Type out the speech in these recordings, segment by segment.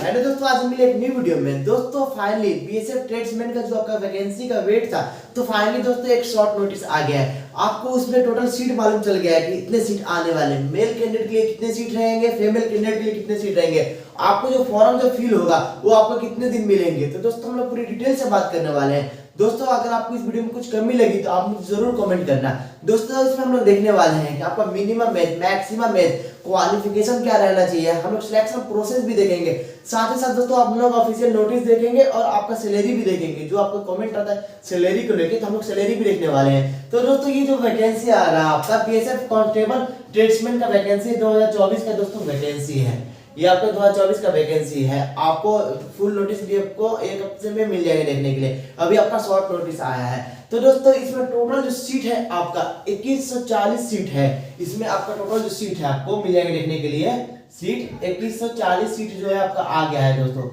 Hello दोस्तों, आज मिले एक न्यू वीडियो में। दोस्तों फाइनली बीएसएफ ट्रेड्समैन का जो आपका वैकेंसी का वेट था, तो फाइनली दोस्तों एक शॉर्ट नोटिस आ गया है। आपको उसमें टोटल सीट मालूम चल गया है कि इतने सीट आने वाले, मेल कैंडिडेट के लिए कितने सीट रहेंगे, फीमेल कैंडिडेट के लिए कितने सीट रहेंगे, आपको जो फॉर्म जो फिल होगा वो आपको कितने दिन मिलेंगे। तो दोस्तों हम लोग पूरी डिटेल से बात करने वाले हैं। दोस्तों अगर आपको इस वीडियो में कुछ कमी लगी तो आप मुझे जरूर कमेंट करना। दोस्तों इसमें हम लोग देखने वाले हैं कि आपका minimum age, maximum age, qualification क्या रहना चाहिए, हम लोग सिलेक्शन प्रोसेस भी देखेंगे। साथ ही साथ दोस्तों हम लोग ऑफिशियल नोटिस देखेंगे और आपका सैलरी भी देखेंगे। जो आपको कमेंट आता है सैलरी को लेके, तो हम लोग सैलरी भी देखने वाले हैं। तो दोस्तों ये जो वैकेंसी आ रहा है आपका बीएसएफ कांस्टेबल ट्रेड्समैन का वैकेंसी 2024 का दोस्तों वैकेंसी है। ये आपका 2024 का वैकेंसी है। आपको फुल नोटिस भी आपको एक हफ्ते में मिल जाएगा देखने के लिए। अभी आपका शॉर्ट नोटिस आया है। तो दोस्तों इसमें टोटल जो सीट है आपका 2140 सीट है। इसमें आपका टोटल जो सीट है आपको मिल जाएगा देखने के लिए। सीट 2140 सीट जो है आपका आ गया है दोस्तों।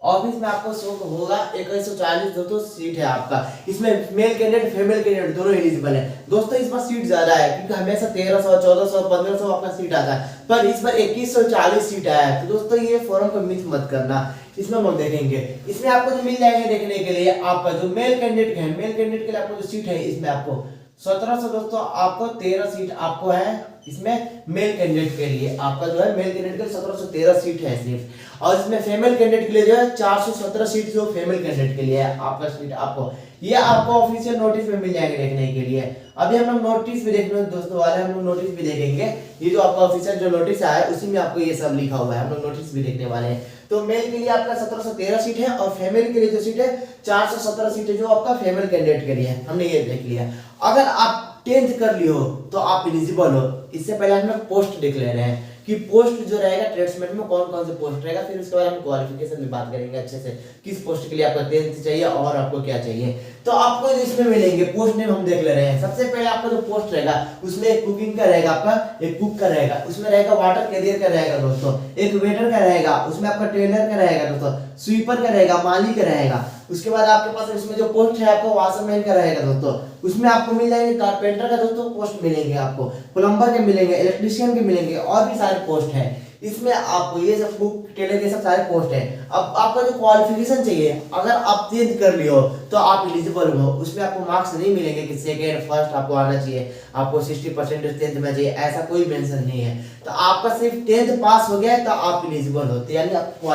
ऑफिस में आपको शो होगा 2140 दोस्तों सीट है आपका। इसमें मेल कैंडिडेट फीमेल कैंडिडेट दोनों एलिजिबल है। दोस्तों इस बार सीट ज्यादा है क्योंकि हमेशा 1300 1400 1500 आपका सीट आता है, पर इस बार 2140 सीट आया है। तो दोस्तों ये फॉर्म को मिस मत करना। इसमें हम लोग देखेंगे, इसमें आपको जो मिल जाएंगे देखने के लिए आपका जो मेल कैंडिडेट है, मेल कैंडिडेट के लिए आपको जो सीट है इसमें आपको 1700 दोस्तों आपको 13 सीट आपको है। इसमें मेल कैंडिडेट के लिए आपका जो है मेल कैंडिडेट के लिए 1713 सीट है सिर्फ। और इसमें फीमेल कैंडिडेट के लिए जो है 417 सीट जो फीमेल कैंडिडेट के लिए है आपका सीट आपको। ये आपको ऑफिशियल नोटिस में मिल जाएंगे देखने के लिए। अभी हम लोग नोटिस भी देखने दोस्तों वाले, हम लोग नोटिस भी देखेंगे। ये जो आपका ऑफिशियल जो नोटिस आया है उसी में आपको ये सब लिखा हुआ है। हम लोग नोटिस भी देखने वाले हैं। तो मेल के लिए आपका 1713 सीट है और फीमेल के लिए जो सीट है 417 सीट है जो आपका फीमेल कैंडिडेट के लिए है। हमने ये देख लिया। अगर आप 10th कर लियो तो आप एलिजिबल हो। इससे पहले हम लोग पोस्ट देख ले रहे हैं कि पोस्ट जो रहेगा ट्रेड्समैन में कौन कौन से पोस्ट रहेगा। फिर उसके बाद हम क्वालिफिकेशन में बात करेंगे अच्छे से, किस पोस्ट के लिए आपको 10th चाहिए और आपको क्या चाहिए। तो आपको इसमें मिलेंगे पोस्ट नेम हम देख ले रहे हैं। सबसे पहले आपका जो पोस्ट रहेगा उसमें एक कुकिंग का रहेगा, आपका एक कुक का रहेगा, उसमें रहेगा वाटर कैरियर का रहेगा दोस्तों, एक वेटर का रहेगा, उसमें आपका टेलर का रहेगा दोस्तों, स्वीपर का रहेगा, माली का रहेगा। उसके बाद आपके पास इसमें जो पोस्ट है आपको वॉशरमैन का रहेगा दोस्तों। उसमें आपको मिल जाएंगे कारपेंटर का दोस्तों पोस्ट मिलेंगे, आपको प्लम्बर के मिलेंगे, इलेक्ट्रिशियन के मिलेंगे और भी सारे पोस्ट है। इसमें आपको ये सब कुक टेलर के सब सारे पोस्ट है। अब आपका जो क्वालिफिकेशन चाहिए, अगर आप 10th कर लियो तो आप एलिजिबल हो। उसमें आपको मार्क्स नहीं मिलेंगे कि सेकेंड फर्स्ट आपको आना चाहिए, आपको 60% 10th में चाहिए, ऐसा कोई मेंशन नहीं है। तो आपका सिर्फ 10th पास हो गया है तो आप एलिजिबल होते, यानी आपको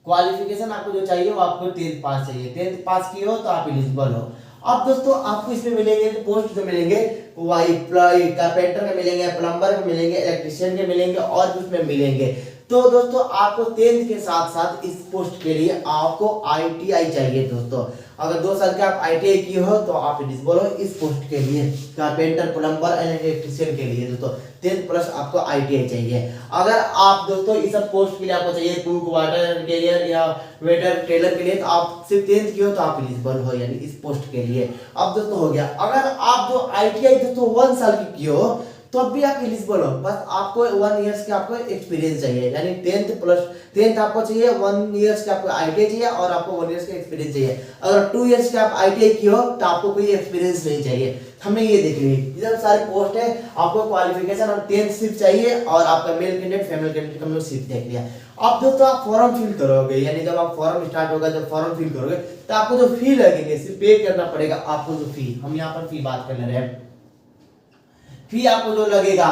क्वालिफिकेशन आपको जो चाहिए वो आपको 10th पास चाहिए। 10th पास किए हो तो आप एलिजिबल हो। अब दोस्तों आपको इसमें मिलेंगे पोस्ट जो मिलेंगे कारपेंटर के मिलेंगे, प्लम्बर के मिलेंगे, इलेक्ट्रिशियन के मिलेंगे और भी उसमें मिलेंगे। तो दोस्तों आपको 10th के साथ साथ इस पोस्ट के लिए आपको आईटीआई चाहिए दोस्तों। अगर 2 साल के आप आईटीआई किए हो तो आप एलिजिबल हो इस पोस्ट के लिए, कारपेंटर प्लम्बर एंड इलेक्ट्रिशियन के लिए दोस्तों 10th प्लस आपको आईटीआई चाहिए। अगर आप दोस्तों इस सब पोस्ट के लिए आपको चाहिए कुक, वाटर कैरियर या वेटर, टेलर के लिए, तो आप सिर्फ 10th किए हो तो आप एलिजिबल हो यानी इस पोस्ट के लिए। अब दोस्तों हो गया। अगर आप जो आईटीआई दोस्तों 1 साल की किए हो तो अब भी आप एलिजिबल हो, बस आपको 1 ईयर्स के आपको एक्सपीरियंस चाहिए, यानी 10th आपको चाहिए, 1 ईयर्स के आपको आईटीआई चाहिए और आपको 1 ईयर्स का एक्सपीरियंस चाहिए। अगर 2 ईयर्स के आप आईटीआई किए हो तो आपको कोई एक्सपीरियंस नहीं चाहिए। हमने ये देख ली, इधर सारे पोस्ट है। आपको क्वालिफिकेशन और 10th सिर्फ चाहिए और आपका मेल कैंडिडेट फीमेल कैंडिडेट का हमने सिर्फ देख लिया। अब दोस्तों आप फॉर्म फिल करोगे, यानी जब आप फॉर्म स्टार्ट होगा, जब फॉर्म फिल करोगे तो आपको जो फी लगेंगे सिर्फ पे करना पड़ेगा आपको। जो फी, हम यहाँ पर फी बात कर ले रहे हैं। फी आपको जो लगेगा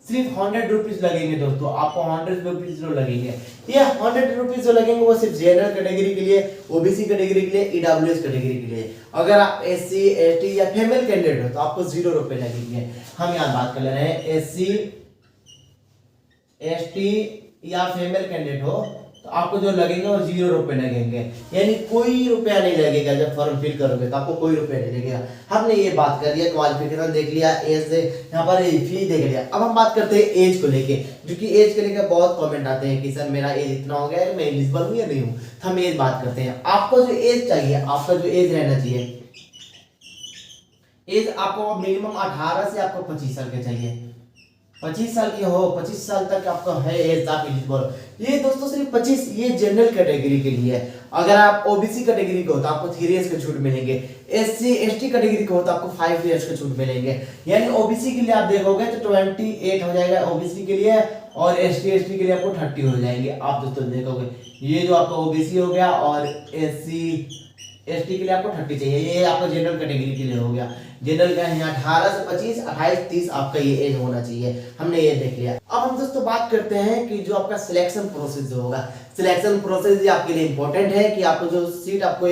सिर्फ 100 रुपीज लगेंगे दोस्तों। आपको 100 रुपीज जो लगेंगे, ये 100 रुपीज जो लगेंगे वो सिर्फ जनरल कैटेगरी के लिए, ओबीसी कैटेगरी के लिए, ईडब्ल्यूएस कैटेगरी के लिए। अगर आप एससी एसटी या फीमेल कैंडिडेट हो तो आपको 0 रुपए लगेंगे। हम यहाँ बात कर ले रहे हैं एससी एसटी या फीमेल कैंडिडेट हो तो आपको जो लगेगा वो 0 रुपए लगेंगे, यानी कोई रुपया नहीं लगेगा। जब फॉर्म फिल करोगे तो आपको कोई रुपया नहीं लगेगा। हमने ये बात कर लिया, क्वालिफिकेशन देख लिया, एज यहाँ पर फी देख लिया। अब हम बात करते हैं एज को लेके, क्योंकि एज के लेकर बहुत कमेंट आते हैं कि सर मेरा एज इतना हो गया है, मैं एलिजिबल हूँ या नहीं हूँ। तो हम एज बात करते हैं। आपको जो एज चाहिए, आपका जो एज रहना चाहिए, एज आपको मिनिमम 18 से आपको 25 साल के चाहिए। 25 साल की हो, 25 साल तक आपका है एज, आप एलिजिबल। ये दोस्तों सिर्फ 25, ये जनरल कैटेगरी के लिए है। अगर आप ओबीसी कैटेगरी के हो तो आपको 3 इयर्स के छूट मिलेंगे, एससी एसटी कैटेगरी के हो तो आपको 5 इयर्स के छूट मिलेंगे। यानी ओबीसी के लिए आप देखोगे तो 28 हो जाएगा ओबीसी के लिए, और एसटी एसटी के लिए आपको 30 हो जाएंगे। आप दोस्तों देखोगे ये जो आपका ओबीसी हो गया और एससी एसटी के लिए आपको 30 चाहिए, ये आपका जनरल कैटेगरी के लिए हो गया। जनरल का यहाँ 18 से 25, 28, 30 आपका ये एज होना चाहिए, हमने ये देख लिया। अब हम दोस्तों बात करते हैं कि जो आपका सिलेक्शन प्रोसेस जो होगा, सिलेक्शन प्रोसेस ये आपके लिए इंपॉर्टेंट है कि आपको जो सीट आपको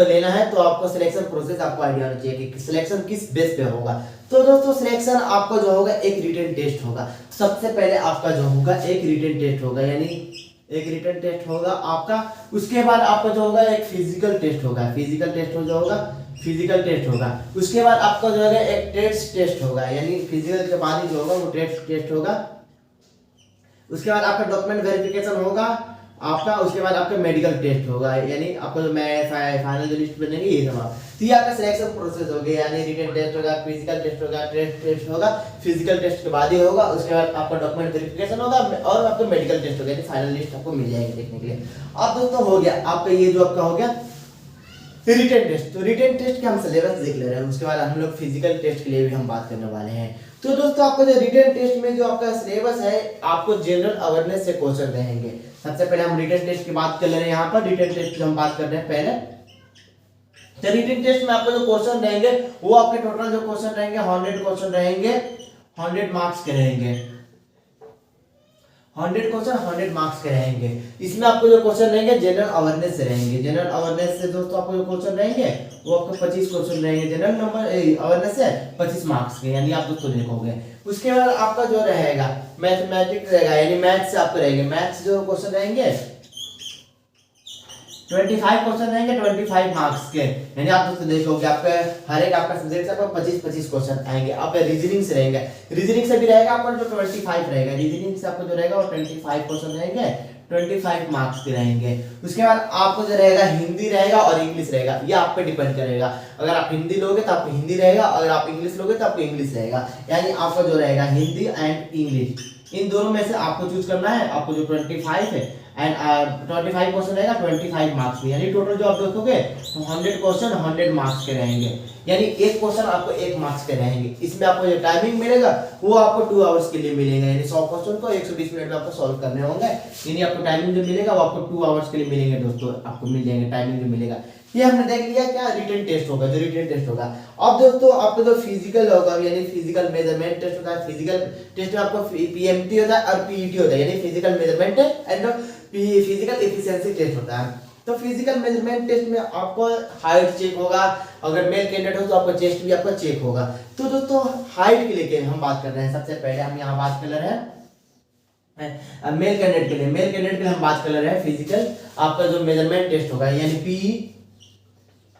लेना है, तो आपको सिलेक्शन प्रोसेस आपको आइडिया होना चाहिए कि सिलेक्शन किस बेस पे होगा। तो दोस्तों सिलेक्शन आपका जो होगा एक रिटन टेस्ट होगा। सबसे पहले आपका जो होगा एक रिटन टेस्ट होगा, यानी एक रिटन टेस्ट होगा आपका। उसके बाद आपका जो होगा एक फिजिकल टेस्ट होगा, फिजिकल टेस्ट हो जाएगा, फिजिकल टेस्ट होगा। उसके बाद आपका जो है एक टेस्ट होगा, यानी फिजिकल के बाद ही जो होगा वो टेस्ट होगा। उसके बाद आपका डॉक्यूमेंट वेरिफिकेशन होगा आपका। उसके बाद आपका मेडिकल टेस्ट होगा, यानी आपका जो फाइनल जो लिस्ट बनेगी ये सब। तो ये आपका सिलेक्शन प्रोसेस हो गया, यानी रिटन टेस्ट होगा, फिजिकल टेस्ट होगा, टेस्ट होगा, फिजिकल टेस्ट के बाद ही होगा। उसके बाद आपका डॉक्यूमेंट वेरिफिकेशन होगा और आपका मेडिकल टेस्ट होगा, यानी फाइनल लिस्ट आपको मिल जाएगी देखने के लिए। अब दोस्तों हो गया आपका ये जो आपका हो गया रिटन टेस्ट। तो रिटन टेस्ट के हम सिलेबस देख ले रहे हैं, उसके बाद हम लोग फिजिकल टेस्ट के लिए भी हम बात करने वाले हैं। तो दोस्तों आपको जो रिटन टेस्ट में जो आपका सिलेबस है, आपको जनरल अवेयरनेस से क्वेश्चन रहेंगे। सबसे पहले हम रिटन टेस्ट की बात कर ले रहे हैं। यहाँ पर रिटन टेस्ट की हम बात कर रहे हैं पहले। तो रिटन टेस्ट में आपको जो क्वेश्चन रहेंगे वो आपके टोटल जो क्वेश्चन रहेंगे 100 क्वेश्चन रहेंगे, 100 मार्क्स के रहेंगे। 100 क्वेश्चन 100 मार्क्स के रहेंगे। इसमें आपको जो क्वेश्चन रहेंगे जनरल अवेयरनेस से रहेंगे। जनरल अवेयरनेस से दोस्तों आपको जो क्वेश्चन रहेंगे वो आपको 25 क्वेश्चन रहेंगे जनरल नंबर अवेयरनेस से 25 मार्क्स के, यानी आप दोस्तों देखोगे। उसके बाद आपका जो रहेगा मैथमेटिक्स रहेगा, यानी मैथ्स से आपको रहेंगे। मैथ्स जो क्वेश्चन रहेंगे 25 क्वेश्चन रहेंगे 25 मार्क्स के, यानी आप दोस्तों देखोगे आपके हर एक आपका सब्जेक्ट से आपको 25 क्वेश्चन आएंगे। आप रीजनिंग से रहेंगे, रीजनिंग से भी रहेगा आपका जो 25 रहेगा, रीजनिंग से आपको जो रहेगा वो 25 क्वेश्चन रहेंगे, 25 मार्क्स के रहेंगे। उसके बाद आपको जो रहेगा हिंदी रहेगा और इंग्लिश रहेगा, ये आप पे डिपेंड करेगा। अगर आप हिंदी लोगे तो आपको हिंदी रहेगा, अगर आप इंग्लिश लोगे तो आपको इंग्लिश रहेगा। यानी आपका जो रहेगा हिंदी एंड इंग्लिश, इन दोनों में से आपको चूज करना है। आपको जो 25 है एंड 25 क्वेश्चन रहेगा 25 मार्क्स में, यानी टोटल जो आप देखोगे तो 100 क्वेश्चन 100 मार्क्स के रहेंगे, यानी एक क्वेश्चन आपको 1 मार्क्स के रहेंगे। इसमें आपको जो टाइमिंग मिलेगा वो आपको 2 आवर्स के लिए मिलेगा, यानी 100 क्वेश्चन को 120 मिनट में आपको सॉल्व करने होंगे। यानी आपको टाइमिंग जो मिलेगा वो आपको 2 आवर्स के लिए मिलेंगे दोस्तों, आपको मिल जाएंगे टाइमिंग जो मिलेगा। ये हमने देख लिया क्या रिटन टेस्ट होगा, जो रिटन टेस्ट होगा। अब दोस्तों आपको जो फिजिकल होगा, यानी फिजिकल मेजरमेंट टेस्ट होता है। फिजिकल टेस्ट में आपको पीएमटी होता है और पीईटी होता है, यानी physical measurement and physical efficiency test होता है। तो फिजिकल मेजरमेंट टेस्ट में आपको हाइट चेक होगा, अगर मेल कैंडिडेट हो तो आपका चेस्ट भी आपका चेक होगा। तो दोस्तों हाइट के लिए हम बात कर रहे हैं। सबसे पहले हम यहाँ बात कर रहे हैं मेल कैंडिडेट के लिए। मेल कैंडिडेट के लिए हम बात कर रहे हैं फिजिकल आपका जो मेजरमेंट टेस्ट होगा, यानी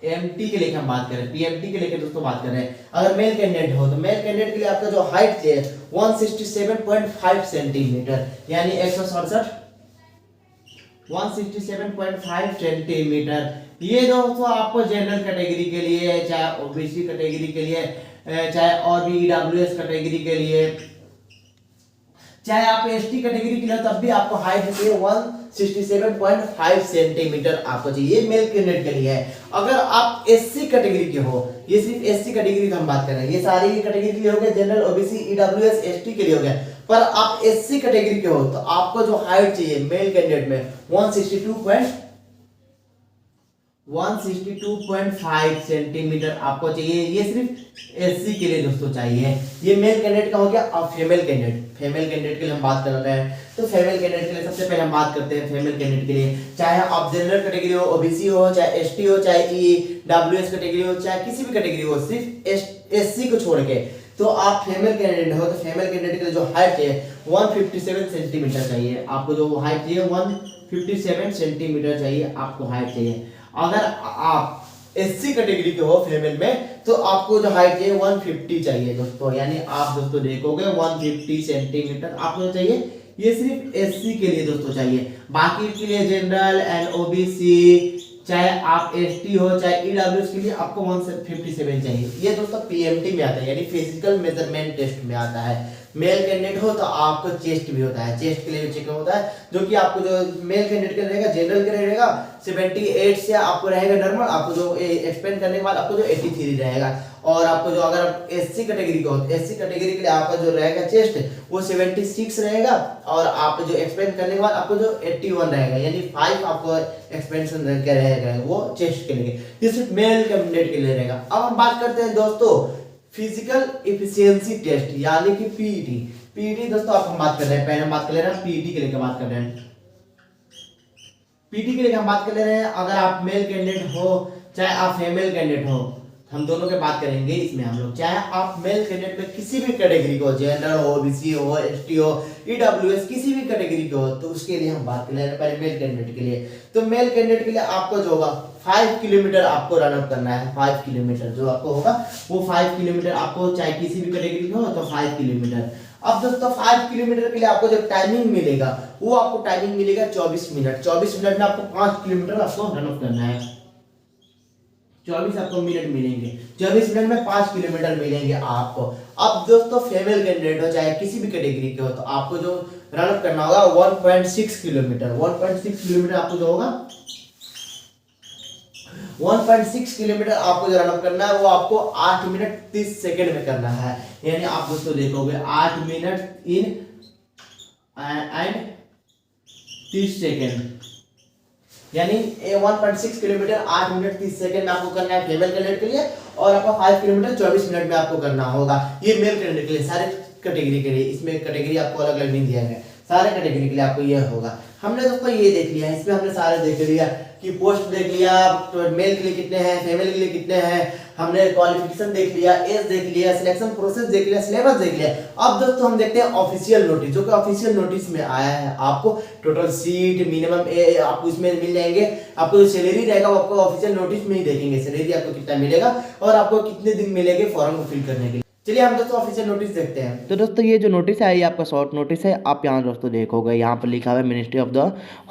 पीएमटी के लिए हम बात करें, पीएमटी के लिए दोस्तों बात कर रहे हैं। अगर मेल कैंडिडेट हो तो मेल कैंडिडेट के लिए आपका जो हाइट है 167.5 सेंटीमीटर, यानी 167.5 सेंटीमीटर। ये दोस्तों आपको जनरल कैटेगरी के लिए, चाहे ओबीसी कैटेगरी के लिए, चाहे और भी ईडब्ल्यूएस कैटेगरी के लिए, चाहे आप एसटी कैटेगरी के लिए, तब भी आपको हाइट चाहिए 167.5 सेंटीमीटर आपको चाहिए। मेल कैंडिडेट के लिए है। अगर आप एससी कैटेगरी के हो, ये सिर्फ एससी कैटेगरी की हम बात कर रहे हैं, ये सारी कैटेगरी के लिए हो गए, जनरल ओबीसी ईडब्ल्यूएस एसटी के लिए हो गए। पर आप एससी कैटेगरी के हो तो आपको जो हाइट चाहिए मेल कैंडिडेट में 162.5 सेंटीमीटर आपको चाहिए। ये सिर्फ एससी के लिए दोस्तों चाहिए। ये मेल कैंडिडेट का हो गया। अब फीमेल कैंडिडेट के लिए हम बात कर रहे हैं। तो फीमेल कैंडिडेट के लिए सबसे पहले हम बात करते हैं फीमेल कैंडिडेट के लिए। चाहे आप जनरल कैटेगरी हो, ओबीसी हो, चाहे एसटी हो, चाहे ईडब्ल्यूएस कैटेगरी हो, चाहे किसी भी कैटेगरी हो, सिर्फ एससी को छोड़ के तो आप फीमेल कैंडिडेट हो, तो फीमेल कैंडिडेट के लिए जो हाइट है 157 सेंटीमीटर चाहिए। आपको जो हाइट चाहिए 157 सेंटीमीटर चाहिए, आपको हाइट चाहिए। अगर आप एससी कैटेगरी के हो फीमेल में तो आपको जो हाइट चाहिए 150 चाहिए दोस्तों, यानी आप दोस्तों देखोगे 150 सेंटीमीटर आपको चाहिए। ये सिर्फ एससी के लिए दोस्तों चाहिए। बाकी के लिए जनरल एंड ओबीसी, चाहे आप एसटी हो, चाहे ईडब्ल्यूएस के लिए आपको 157 चाहिए। ये दोस्तों पीएमटी में आता है, यानी फिजिकल मेजरमेंट टेस्ट में आता है। मेल कैंडिडेट हो तो आपको चेस्ट भी होता है, चेस्ट के लिए भी चेक होता है, जो कि आपको जो मेल कैंडिडेट के लिए रहेगा जनरल के लिए रहेगा 78 से आपको रहेगा नॉर्मल, आपको जो एक्सपेंड करने के बाद आपको जो 83 रहेगा। और आपको जो अगर एससी कैटेगरी का हो तो एससी कैटेगरी के लिए आपका जो रहेगा चेस्ट वो 76 रहेगा, और आप जो एक्सपेंड करने के बाद आपको जो 81 रहेगा, यानी 5 आपको एक्सपेंशन रहेगा वो चेस्ट के लिए, ये सिर्फ मेल कैंडिडेट के लिए रहेगा। अब हम बात करते हैं दोस्तों फिजिकल एफिशिएंसी टेस्ट यानी कि पीईटी। पीईटी दोस्तों आप हम बात कर रहे हैं, पहले हम बात कर ले रहे हैं पीईटी के लिए क्या बात कर रहे हैं। पीटी के लिए हम बात कर ले रहे हैं, अगर आप मेल कैंडिडेट हो चाहे आप फीमेल कैंडिडेट हो, हम दोनों की बात करेंगे इसमें हम लोग। चाहे आप मेल कैंडिडेट में किसी भी कैटेगरी को, जनरल हो, ओबीसी हो, एसटी हो, ईडब्ल्यूएस किसी भी कैटेगरी को हो, तो उसके लिए हम बात कर ले रहे हैं पहले मेल कैंडिडेट के लिए। तो मेल कैंडिडेट के लिए आपको जो होगा 5 किलोमीटर आपको रन अप करना है। 5 किलोमीटर जो आपको होगा वो 5 किलोमीटर आपको चाहे किसी भी कैटेगरी में हो तो 5 किलोमीटर। अब दोस्तों 5 किलोमीटर के लिए आपको जो टाइमिंग मिलेगा वो आपको टाइमिंग मिलेगा 24 मिनट। 24 मिनट में आपको 5 किलोमीटर आपको रन अप करना है। 24 आपको मिनट मिलेंगे, 24 मिनट में 5 किलोमीटर मिलेंगे आपको। अब दोस्तों फीमेल कैंडिडेट हो चाहे किसी भी कैटेगरी के हो तो आपको जो रन अप करना होगा 1.6 किलोमीटर। 1.6 किलोमीटर आपको जो होगा 1.6 किलोमीटर आपको जो रन अप करना है वो आपको 8 मिनट 30 सेकंड में करना है। यानी आप दोस्तों देखोगे 8 मिनट इन एंड 30 सेकंड, यानी 1.6 किलोमीटर 8 मिनट 30 सेकंड में आपको करना है फीमेल कैंडिडेट के लिए, और आपका 5 किलोमीटर 24 मिनट में आपको करना होगा। ये मेल कैंडिडेट के लिए, सारे कैटेगरी के लिए, इसमें कैटेगरी आपको अलग अलग नहीं दिया गया, सारे कैटेगरी के लिए आपको ये होगा। हमने दोस्तों ये देख लिया, इसमें हमने सारे देख लिया कि पोस्ट देख लिया, तो मेल के लिए कितने हैं, फीमेल के लिए कितने हैं, हमने क्वालिफिकेशन देख लिया, एज देख लिया, सिलेक्शन प्रोसेस देख लिया, सिलेबस देख लिया। अब दोस्तों हम देखते हैं ऑफिशियल नोटिस, जो कि ऑफिशियल नोटिस में आया है। आपको टोटल सीट मिनिमम आपको इसमें मिल जाएंगे, आपको जो सैलरी रहेगा वो आपको ऑफिशियल नोटिस में ही देखेंगे, सैलरी आपको कितना मिलेगा और आपको कितने दिन मिलेंगे फॉर्म को फिल करने के लिए। चलिए हम दोस्तों ऑफिशियल नोटिस देखते हैं। तो दोस्तों ये जो नोटिस है ये आपका शॉर्ट नोटिस है। आप यहाँ दोस्तों देखोगे, यहाँ पर लिखा हुआ है ministry of the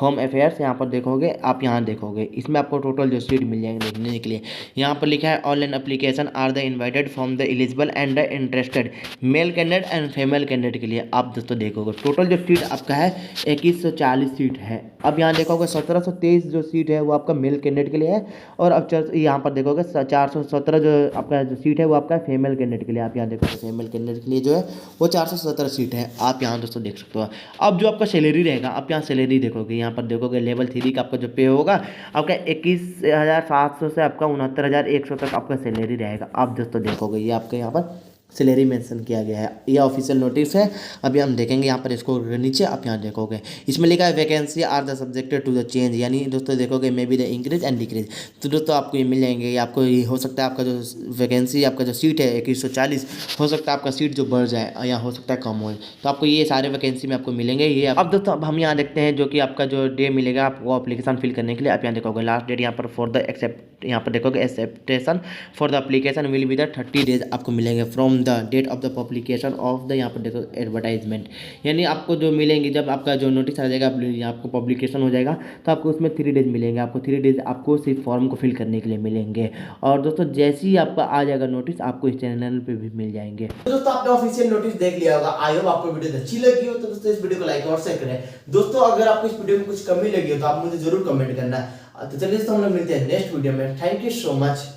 home affairs, यहाँ पर देखोगे आप, यहाँ देखोगे इसमें आपको टोटल जो सीट मिल जाएंगे देखने के लिए। यहाँ पर लिखा है online application are the invited from the eligible and the interested male candidate and female candidate के लिए। आप दोस्तों देखोगे टोटल जो सीट आपका है 2140 सीट है। अब यहाँ देखोगे 1723 जो सीट है वो आपका मेल कैंडिडेट के लिए है, और अब यहाँ पर देखोगे 417 जो आपका जो सीट है वो आपका फीमेल कैंडिडेट के लिए। आप यहाँ देखो फीमेल कैंडिडेट के लिए जो है वो 417 सीट है, आप यहाँ दोस्तों देख सकते हो। अब जो आपका सैलरी रहेगा, आप यहाँ सैलरी देखोगे, यहाँ पर देखोगे लेवल 3 का आपका जो पे होगा आपका 21,700 से आपका 69,100 तक आपका सैलरी रहेगा। आप दोस्तों देखोगे ये आपके यहाँ पर सैलरी मेंशन किया गया है, यह ऑफिशियल नोटिस है। अभी हम देखेंगे यहाँ पर इसको नीचे, आप यहाँ देखोगे इसमें लिखा है vacancy are the subjected to the change, यानी दोस्तों देखोगे may be the increase and decrease. तो दोस्तों आपको ये मिल जाएंगे, आपको ये हो सकता है आपका जो वैकेंसी आपका जो सीट है 2140 हो सकता है आपका सीट जो बढ़ जाए या हो सकता है कम हो, तो आपको ये सारे वैकेंसी में आपको मिलेंगे ये। अब दोस्तों अब हम यहाँ देखते हैं जो कि आपका जो डे मिलेगा आपको एप्लीकेशन फिल करने के लिए। आप यहाँ देखोगे लास्ट डेट यहाँ पर फॉर द एक्सेप्ट, यहाँ पर देखोगे acceptation for the application will be the 30 days आपको मिलेंगे from the date of the publication of the, यहाँ पर देखो एडवर्टाइजमेंट, यानी आपको जो मिलेंगे जब आपका जो नोटिस आ जाएगा आपको पब्लिकेशन हो जाएगा तो आपको उसमें 3 डेज मिलेंगे। आपको 3 डेज आपको सिर्फ फॉर्म को फिल करने के लिए मिलेंगे। और दोस्तों जैसे ही आपका आ जाएगा नोटिस आपको इस चैनल पे भी मिल जाएंगे। तो दोस्तों आपने ऑफिशियल नोटिस देख लिया होगा। आई होप आपको वीडियो अच्छी लगी हो, तो दोस्तों इस वीडियो को लाइक और शेयर करें। दोस्तों अगर आपको इस वीडियो में कुछ कमी लगी हो तो आप मुझे जरूर कमेंट करना। तो चलिए दोस्तों हम लोग मिलते हैं नेक्स्ट वीडियो में। Thank you so much.